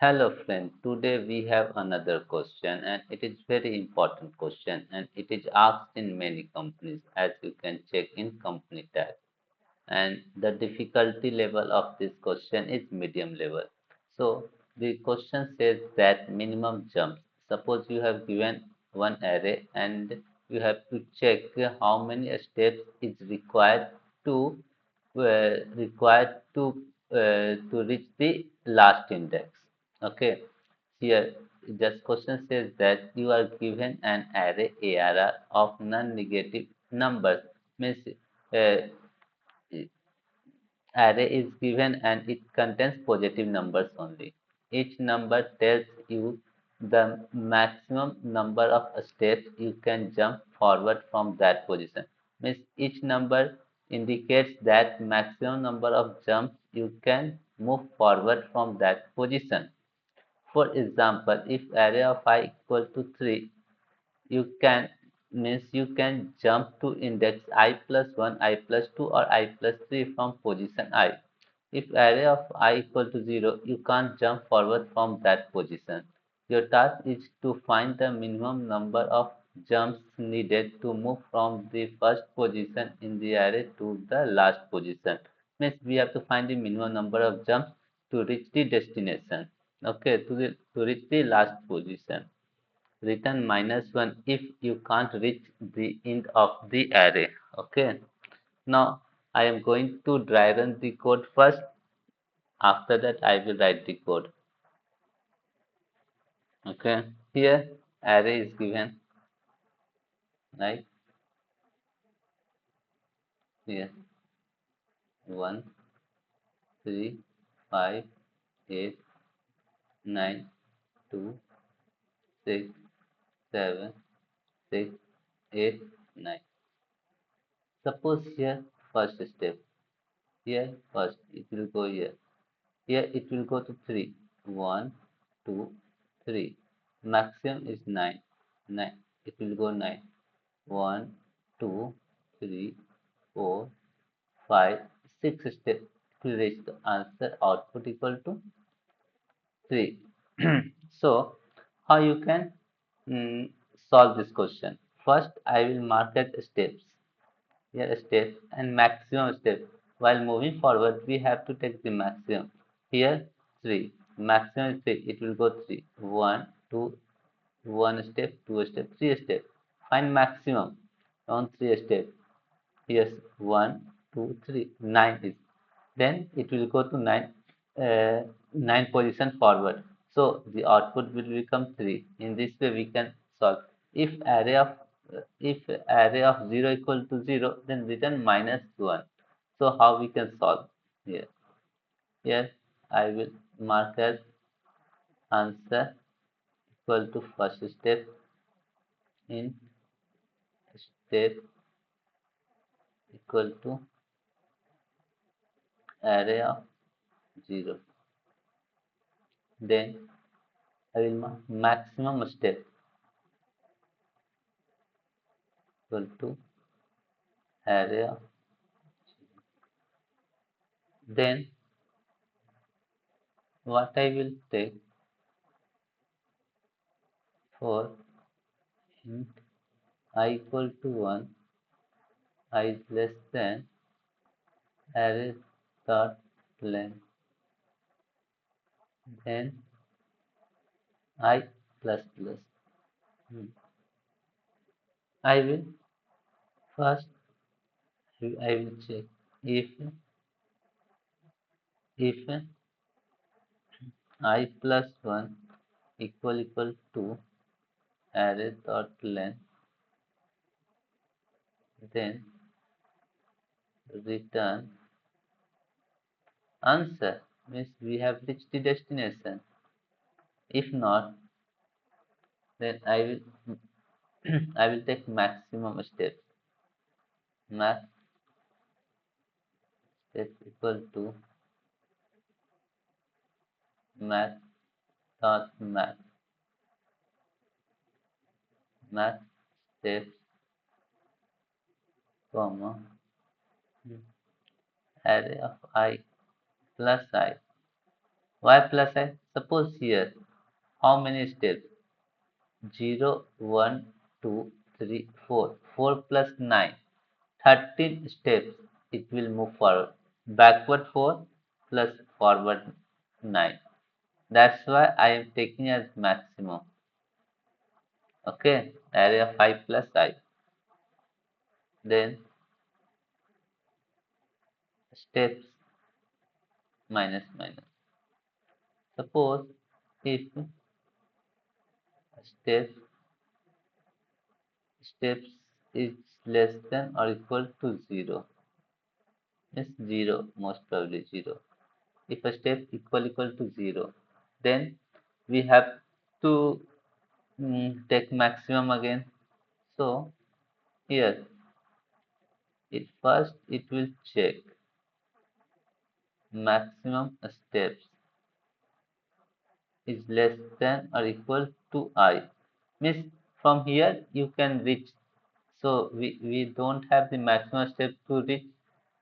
Hello friend, today we have another question and it is very important question and it is asked in many companies as you can check in company tab. And the difficulty level of this question is medium level. So the question says that minimum jumps. Suppose you have given one array and you have to check how many steps is required to reach the last index. Okay, here this question says that you are given an array ARR of non-negative numbers means uh, array is given and it contains positive numbers only. Each number tells you the maximum number of steps you can jump forward from that position. Means each number indicates that maximum number of jumps you can move forward from that position. For example, if array of I equal to 3, you can means you can jump to index I plus 1, I plus 2 or I plus 3 from position I. If array of I equal to 0, you can't jump forward from that position. Your task is to find the minimum number of jumps needed to move from the first position in the array to the last position. Means we have to find the minimum number of jumps to reach the destination. Okay, to reach the last position. Return -1 if you can't reach the end of the array. Okay. Now I am going to dry run the code first. After that, I will write the code. Okay. Here, array is given, right? Here, 1, 3, 5, 8, 9, 2, 6, 7, 6, 8, 9. Suppose here, first step. Here, first, it will go here. Here, it will go to 3. 1, 2, 3. Maximum is 9. 9. It will go 9. 1, 2, 3, 4, 5, 6 steps to reach the answer output equal to 3. So, how you can solve this question? First, I will mark as steps. Here, steps and maximum step. While moving forward, we have to take the maximum. Here, 3. Maximum is 3. It will go 3. 1, 2, 1 step, 2 step, 3 step. Find maximum on 3 steps. Yes, 1, 2, 3, 9 is. Then it will go to 9 position forward. So the output will become 3. In this way we can solve. If array of 0 equal to 0, then return -1. So how we can solve here? Here I will mark as answer equal to first step in step equal to array of 0. Then I will mark maximum step equal to area. Then what I will take for int I equal to 1, I is less than array dot length. Then I plus plus. Hmm. I will first I will check if I plus 1 equal to array dot length, then return answer means we have reached the destination. If not, then I will I will take maximum steps. Max steps equal to max dot max steps comma array of I plus I Y plus I. Suppose here, how many steps? 0, 1, 2, 3, 4. 4 plus 9. 13 steps it will move forward. Backward 4 plus forward 9. That's why I am taking as maximum. Okay, array of I plus I. Then steps minus minus. Suppose if steps steps is less than or equal to 0, means 0, most probably 0. If a step equal to 0, then we have to take maximum again. So here it first it will check maximum steps is less than or equal to I. Means from here you can reach. So we don't have the maximum step to reach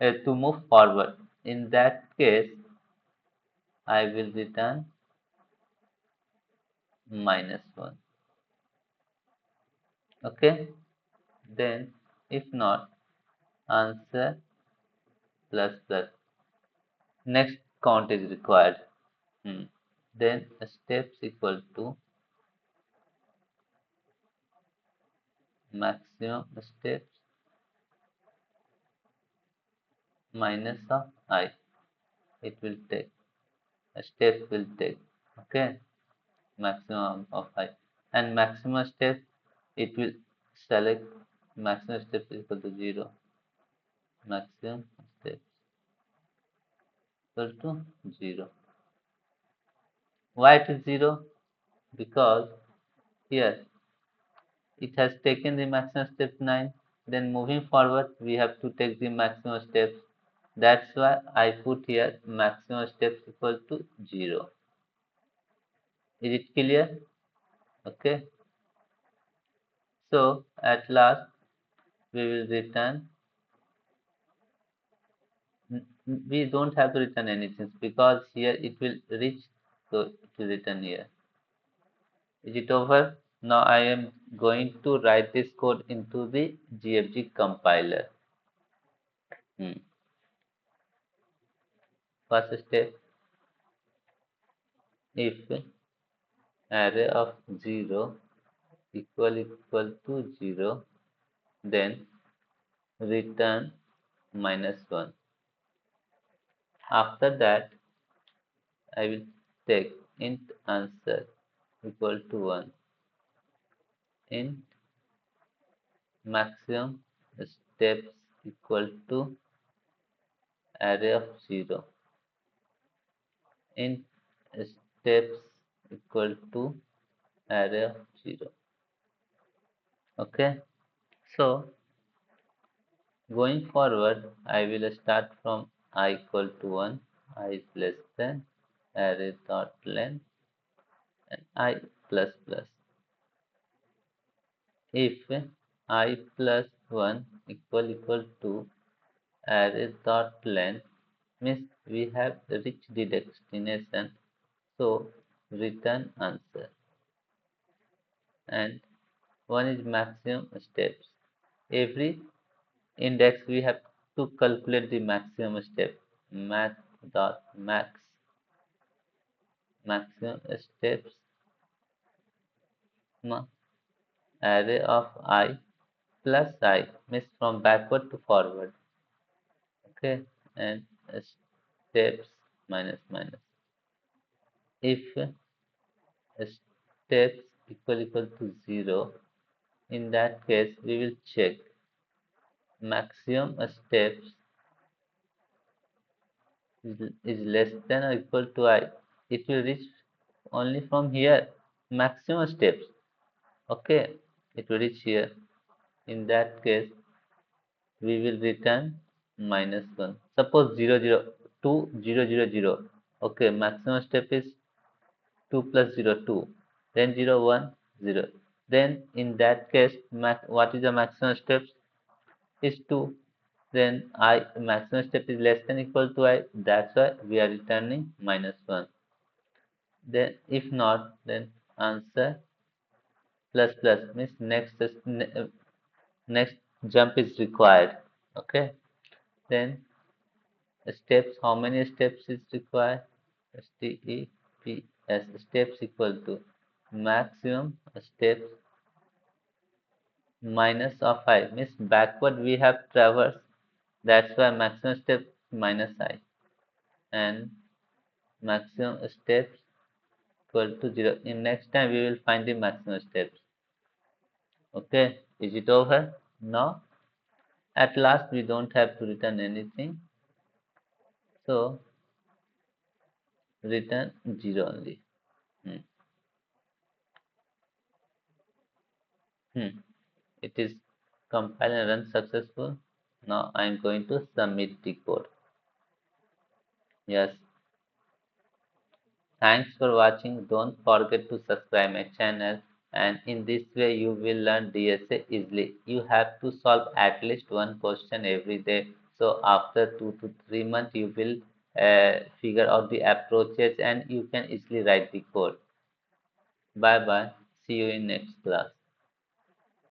to move forward. In that case, I will return -1. Okay. Then if not, answer plus plus. Next count is required. Then steps equal to maximum steps minus of I. It will take a step will take. Okay, maximum of I, and maximum step it will select maximum step is equal to 0. Maximum step equal to 0. Why it is 0? Because here it has taken the maximum step 9. Then moving forward, we have to take the maximum steps. That's why I put here maximum steps equal to 0. Is it clear? Okay. So at last we will return. We don't have to return anything because here it will reach. So it will return here. Is it over? Now I am going to write this code into the GFG compiler. First step, if array of 0 equal to 0, then return -1. After that, I will take int answer equal to 1, int maximum steps equal to array of 0, int steps equal to array of 0. Okay, so going forward, I will start from I equal to 1, I is less than array dot length and I plus plus. If I plus 1 equal to array dot length, means we have reached the destination, so return answer. And one is maximum steps. Every index we have to calculate the maximum step. Max dot max maximum steps array of I plus I, means from backward to forward. Okay, and steps minus minus. If steps equal to 0, in that case we will check maximum steps is less than or equal to I. It will reach only from here maximum steps. Okay, it will reach here. In that case, we will return -1. Suppose 0, 0, 2, 0, 0, 0. Okay, maximum step is 2 plus 0, 2. Then 0, 1, 0. Then in that case, what is the maximum steps? Is 2. Then I maximum step is less than equal to I. That's why we are returning -1. Then if not, then answer plus plus means next jump is required. Okay. Then steps, how many steps is required? STEPS, steps equal to maximum steps minus of I, means backward we have traversed, that's why maximum steps minus I, and maximum steps equal to 0. In next time we will find the maximum steps. Okay, is it over? Now at last we don't have to return anything, so return 0 only. Hmm. Hmm. It is compiled and run successful. Now I am going to submit the code. Yes. Thanks for watching. Don't forget to subscribe my channel, and in this way you will learn DSA easily. You have to solve at least one question every day. So after 2 to 3 months you will figure out the approaches and you can easily write the code. Bye bye. See you in next class.